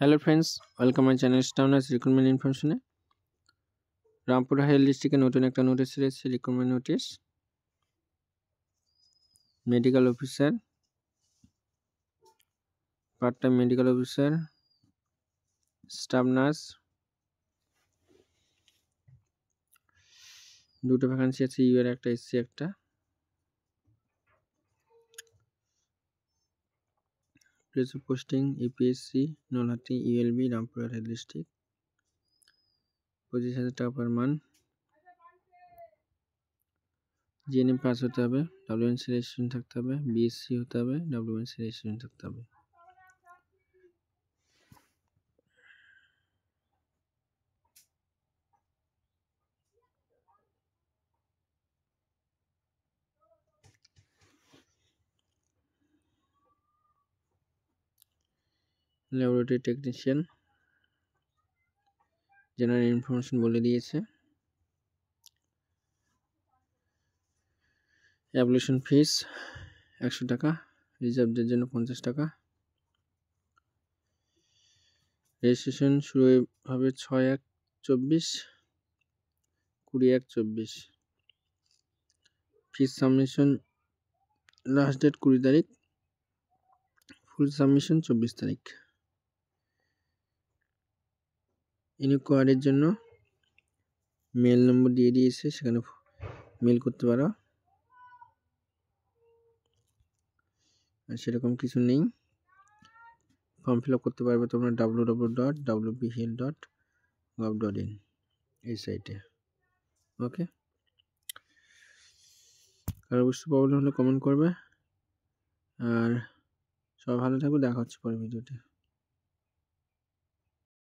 Hello friends, welcome my channel Stauners Recruitment Information. Rampura health ডিস্ট্রিক্টে নতুন একটা নোটিশ এসেছে, recruitment notice. Medical officer, part time medical officer, staff nurse, দুটো vacancy আছে, ইউএর একটা, এসসি একটা। Place of posting EPSC Nalhati ULB Rampura health district. 25,000 টাকা পার মান। জিএনএম পাস হতে হবে, ডাব্লিউএনসি রেজিস্ট্রেশন থাকতে হবে, বিএসসি হতে হবে, ডাব্লিউএনসি রেজিস্ট্রেশন থাকতে হবে। ল্যাবরেটরি টেকনিশিয়ান, জেনারেল ইনফরমেশন বলে দিয়েছে। অ্যাপ্লিকেশন ফিস 100 টাকা, রিজার্ভদের জন্য 50 টাকা। রেজিস্ট্রেশন শুরু হবে 6/1/24, 20/1/24। ফিস সাবমিশন লাস্ট ডেট 20 তারিখ, ফুল সাবমিশন 24 তারিখ। ইনকোয়ারির জন্য মেল নম্বর দিয়ে দিয়েছে, সেখানে মেল করতে পারো। আর সেরকম কিছু নেই। ফর্ম ফিল আপ করতে পারবে তোমরা www.wphl.gov.in এই সাইটে। ওকে, কারো বুঝতে প্রবলেম হলে কমেন্ট করবে। আর সবাই ভালো থাকবে, দেখা হচ্ছে পরের ভিডিওতে।